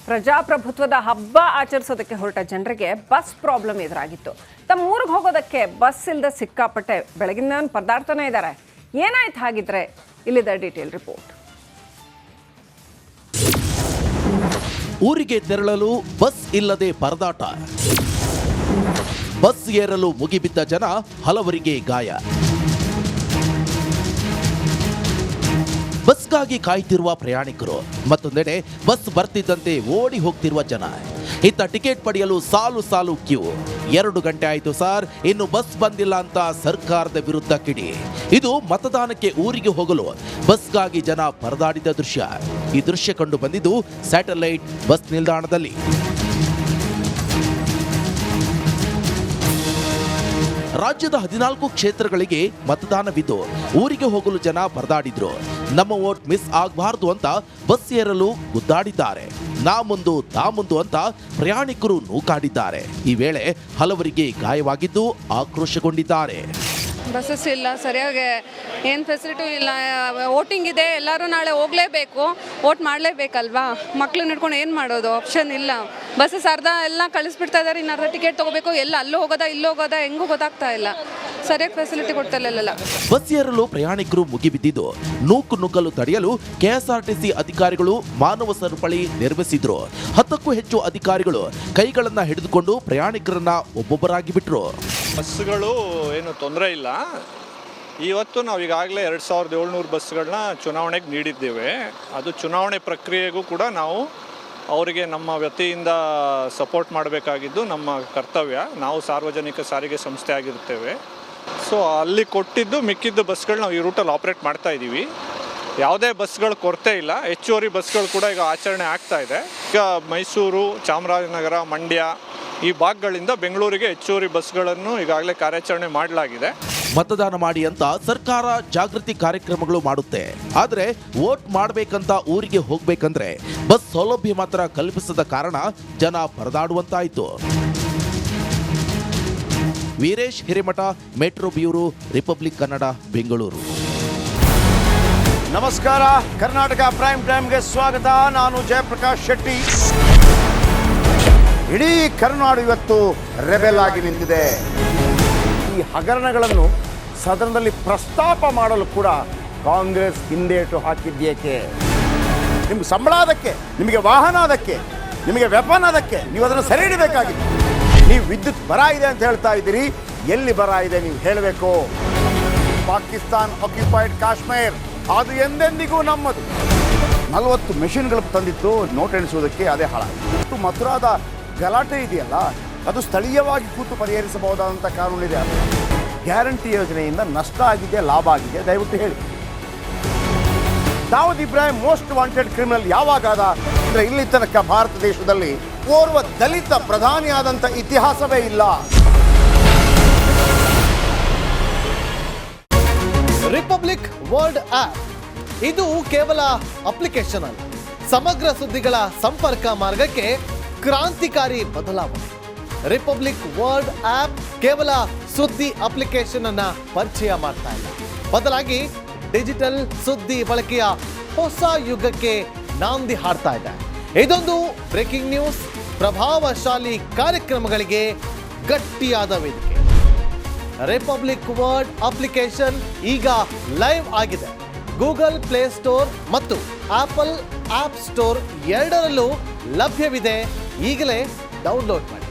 ಪ್ರಜಾಪ್ರಭುತ್ವದ ಹಬ್ಬ ಆಚರಿಸೋದಕ್ಕೆ ಹೊರಟ ಜನರಿಗೆ ಬಸ್ ಪ್ರಾಬ್ಲಮ್ ಎದುರಾಗಿತ್ತು. ತಮ್ಮ ಊರಿಗೆ ಹೋಗೋದಕ್ಕೆ ಬಸ್ ಇಲ್ಲದೆ ಸಿಕ್ಕಾಪಟ್ಟೆ ಬೆಳಗಿನ ಪರದಾಡ್ತಾನೆ ಇದ್ದಾರೆ. ಏನಾಯ್ತು ಹಾಗಿದ್ರೆ? ಇಲ್ಲಿದೆ ಡೀಟೇಲ್ ರಿಪೋರ್ಟ್. ಊರಿಗೆ ತೆರಳಲು ಬಸ್ ಇಲ್ಲದೆ ಪರದಾಟ. ಬಸ್ ಏರಲು ಮುಗಿಬಿದ್ದ ಜನ, ಹಲವರಿಗೆ ಗಾಯ. ಬಸ್ಗಾಗಿ ಕಾಯ್ತಿರುವ ಪ್ರಯಾಣಿಕರು, ಮತ್ತೊಂದೆಡೆ ಬಸ್ ಬರ್ತಿದ್ದಂತೆ ಓಡಿ ಹೋಗ್ತಿರುವ ಜನ. ಇತ್ತ ಟಿಕೆಟ್ ಪಡೆಯಲು ಸಾಲು ಸಾಲು ಕ್ಯೂ. 2 ಗಂಟೆ ಆಯಿತು ಸರ್, ಇನ್ನು ಬಸ್ ಬಂದಿಲ್ಲ ಅಂತ ಸರ್ಕಾರದ ವಿರುದ್ಧ ಕಿಡಿ. ಇದು ಮತದಾನಕ್ಕೆ ಊರಿಗೆ ಹೋಗಲು ಬಸ್ಗಾಗಿ ಜನ ಪರದಾಡಿದ ದೃಶ್ಯ. ಈ ದೃಶ್ಯ ಕಂಡು ಬಂದಿದ್ದು ಸ್ಯಾಟಲೈಟ್ ಬಸ್ ನಿಲ್ದಾಣದಲ್ಲಿ. ರಾಜ್ಯದ 14 ಕ್ಷೇತ್ರಗಳಿಗೆ ಮತದಾನವಿದ್ದು ಊರಿಗೆ ಹೋಗಲು ಜನ ಪರದಾಡಿದ್ರು. ನಮ್ಮ ವೋಟ್ ಮಿಸ್ ಆಗಬಾರ್ದು ಅಂತ ಬಸ್ ಏರಲು ಗುದ್ದಾಡಿದ್ದಾರೆ. ನಾ ಮುಂದು ತಾ ಮುಂದು ಅಂತ ಪ್ರಯಾಣಿಕರು ನೂಕಾಡಿದ್ದಾರೆ. ಈ ವೇಳೆ ಹಲವರಿಗೆ ಗಾಯವಾಗಿದ್ದು ಆಕ್ರೋಶಗೊಂಡಿದ್ದಾರೆ. ಬಸ್ಸಸ್ ಇಲ್ಲ, ಸರಿಯಾಗಿ ಏನು ಫೆಸಿಲಿಟಿ ಇಲ್ಲ. ವೋಟಿಂಗ್ ಇದೆ, ಎಲ್ಲರೂ ನಾಳೆ ಹೋಗಲೇಬೇಕು, ವೋಟ್ ಮಾಡಲೇಬೇಕಲ್ವಾ. ಮಕ್ಳನ್ನ ಹಿಡ್ಕೊಂಡು ಏನು ಮಾಡೋದು? ಆಪ್ಷನ್ ಇಲ್ಲ. ಬಸ್ಸಸ್ ಅರ್ಧ ಎಲ್ಲ ಕಳಿಸ್ಬಿಡ್ತಾ ಇದ್ದಾರೆ, ಇನ್ನು ಅರ್ಧ ಟಿಕೆಟ್ ತೊಗೋಬೇಕು. ಎಲ್ಲ ಅಲ್ಲೂ ಹೋಗೋದಾ ಇಲ್ಲೂ ಹೋಗೋದಾ ಹೆಂಗೂ ಗೊತ್ತಾಗ್ತಾ ಇಲ್ಲ. ಸರಿಯಾಗಿ ಫೆಸಿಲಿಟಿ ಕೊಡ್ತಿಲ್ಲ. ಬಸ್ ಏರಲು ಪ್ರಯಾಣಿಕರು ಮುಗಿಬಿದ್ದಿದ್ದು ನೂಕು ನುಗ್ಗಲು ತಡೆಯಲು ಕೆಎಸ್ಆರ್ಟಿಸಿ ಅಧಿಕಾರಿಗಳು ಮಾನವ ಸರಪಳಿ ನಿರ್ಮಿಸಿದ್ರು. 10ಕ್ಕೂ ಹೆಚ್ಚು ಅಧಿಕಾರಿಗಳು ಕೈಗಳನ್ನ ಹಿಡಿದುಕೊಂಡು ಪ್ರಯಾಣಿಕರನ್ನ ಒಬ್ಬೊಬ್ಬರಾಗಿ ಬಿಟ್ರು. ಬಸ್ಗಳು ಏನು ತೊಂದರೆ ಇಲ್ಲ. ಇವತ್ತು ನಾವು ಈಗಾಗಲೇ 2700 ಬಸ್ಗಳನ್ನ ಚುನಾವಣೆಗೆ ನೀಡಿದ್ದೇವೆ. ಅದು ಚುನಾವಣೆ ಪ್ರಕ್ರಿಯೆಗೂ ಕೂಡ ನಾವು ಅವರಿಗೆ ನಮ್ಮ ವತಿಯಿಂದ ಸಪೋರ್ಟ್ ಮಾಡಬೇಕಾಗಿದ್ದು ನಮ್ಮ ಕರ್ತವ್ಯ. ನಾವು ಸಾರ್ವಜನಿಕ ಸಾರಿಗೆ ಸಂಸ್ಥೆ ಆಗಿರ್ತೇವೆ. ಸೊ ಅಲ್ಲಿ ಕೊಟ್ಟಿದ್ದು ಮಿಕ್ಕಿದ್ದು ಬಸ್ಗಳು ನಾವು ಈ ರೂಟಲ್ಲಿ ಆಪ್ರೇಟ್ ಮಾಡ್ತಾ ಇದ್ದೀವಿ. ಯಾವುದೇ ಬಸ್ಗಳ ಕೊರತೆ ಇಲ್ಲ. ಹೆಚ್ಚುವರಿ ಬಸ್ಗಳು ಕೂಡ ಈಗ ಆಚರಣೆ ಆಗ್ತಾ ಇದೆ. ಈಗ ಮೈಸೂರು, ಚಾಮರಾಜನಗರ, ಮಂಡ್ಯ ಈ ಭಾಗಗಳಿಂದ ಬೆಂಗಳೂರಿಗೆ ಹೆಚ್ಚುವರಿ ಬಸ್ಗಳನ್ನು ಈಗಾಗಲೇ ಕಾರ್ಯಾಚರಣೆ ಮಾಡಲಾಗಿದೆ. ಮತದಾನ ಮಾಡಿ ಅಂತ ಸರ್ಕಾರ ಜಾಗೃತಿ ಕಾರ್ಯಕ್ರಮಗಳು ಮಾಡುತ್ತೆ. ಆದರೆ ವೋಟ್ ಮಾಡಬೇಕಂತ ಊರಿಗೆ ಹೋಗ್ಬೇಕಂದ್ರೆ ಬಸ್ ಸೌಲಭ್ಯ ಮಾತ್ರ ಕಲ್ಪಿಸದ ಕಾರಣ ಜನ ಪರದಾಡುವಂತಾಯಿತು. Veeresh Hiremath, metro bureau, Republic Kannada, Bengaluru. ನಮಸ್ಕಾರ, ಕರ್ನಾಟಕ ಪ್ರೈಮ್ ಟೈಮ್ಗೆ ಸ್ವಾಗತ. ನಾನು ಜಯಪ್ರಕಾಶ್ ಶೆಟ್ಟಿ. ಇಡೀ ಕರ್ನಾಡು ಇವತ್ತು ರೆಬೆಲ್ ಆಗಿ ನಿಂತಿದೆ. ಈ ಹಗರಣಗಳನ್ನು ಸದನದಲ್ಲಿ ಪ್ರಸ್ತಾಪ ಮಾಡಲು ಕೂಡ ಕಾಂಗ್ರೆಸ್ ಹಿಂದೇಟು ಹಾಕಿದ್ದೇಕೆ? ನಿಮ್ಗೆ ಸಂಬಳ ಅದಕ್ಕೆ, ನಿಮಗೆ ವಾಹನ ಅದಕ್ಕೆ, ನಿಮಗೆ ವೆಪನ್ ಅದಕ್ಕೆ, ನೀವು ಅದನ್ನು ಸೆರೆ ಹಿಡಬೇಕಾಗಿತ್ತು. ನೀವು ವಿದ್ಯುತ್ ಬರ ಇದೆ ಅಂತ ಹೇಳ್ತಾ ಇದ್ದೀರಿ. ಎಲ್ಲಿ ಬರ ಇದೆ ನೀವು ಹೇಳಬೇಕು. ಪಾಕಿಸ್ತಾನ್ ಆಕ್ಯುಪೈಡ್ ಕಾಶ್ಮೀರ್ ಅದು ಎಂದೆಂದಿಗೂ ನಮ್ಮದು. 40 ಮೆಷಿನ್ಗಳು ತಂದಿತ್ತು ನೋಟ್ ಎಣಿಸುವುದಕ್ಕೆ, ಅದೇ ಹಾಳಾಯಿತು. ಮಥುರಾದ ಗಲಾಟೆ ಇದೆಯಲ್ಲ, ಅದು ಸ್ಥಳೀಯವಾಗಿ ಕೂತು ಪರಿಹರಿಸಬಹುದಾದಂಥ ಕಾನೂನಿದೆ. ಗ್ಯಾರಂಟಿ ಯೋಜನೆಯಿಂದ ನಷ್ಟ ಆಗಿದೆ, ಲಾಭ ಆಗಿದೆ, ದಯವಿಟ್ಟು ಹೇಳಿ. Dawood Ibrahim most wanted criminal ಯಾವಾಗಾದ ಅಂದರೆ ಇಲ್ಲಿ ತನಕ ಭಾರತ ದೇಶದಲ್ಲಿ ಓರ್ವ ದಲಿತ ಪ್ರಧಾನಿಯಾದಂಥ ಇತಿಹಾಸವೇ ಇಲ್ಲ. ರಿಪಬ್ಲಿಕ್ ವರ್ಲ್ಡ್ ಆಪ್ ಇದು ಕೇವಲ ಅಪ್ಲಿಕೇಶನ್ ಅಲ್ಲ, ಸಮಗ್ರ ಸುದ್ದಿಗಳ ಸಂಪರ್ಕ ಮಾರ್ಗಕ್ಕೆ ಕ್ರಾಂತಿಕಾರಿ ಬದಲಾವಣೆ. ರಿಪಬ್ಲಿಕ್ ವರ್ಲ್ಡ್ ಆಪ್ ಕೇವಲ ಸುದ್ದಿ ಅಪ್ಲಿಕೇಶನ್ ಅನ್ನ ಪರಿಚಯ ಮಾಡ್ತಾ ಇಲ್ಲ, ಬದಲಾಗಿ ಡಿಜಿಟಲ್ ಸುದ್ದಿ ಬಳಕೆಯ ಹೊಸ ಯುಗಕ್ಕೆ ನಾಂದಿ ಹಾಡ್ತಾ ಇದೆ. ಇದೊಂದು ಬ್ರೇಕಿಂಗ್ ನ್ಯೂಸ್, ಪ್ರಭಾವಶಾಲಿ ಕಾರ್ಯಕ್ರಮಗಳಿಗೆ ಗಟ್ಟಿಯಾದ ವೇದಿಕೆ. ರಿಪಬ್ಲಿಕ್ ವರ್ಲ್ಡ್ ಅಪ್ಲಿಕೇಶನ್ ಈಗ ಲೈವ್ ಆಗಿದೆ. ಗೂಗಲ್ ಪ್ಲೇ ಸ್ಟೋರ್ ಮತ್ತು ಆಪಲ್ ಆಪ್ ಸ್ಟೋರ್ ಎರಡರಲ್ಲೂ ಲಭ್ಯವಿದೆ. ಈಗಲೇ ಡೌನ್ಲೋಡ್ ಮಾಡಿ.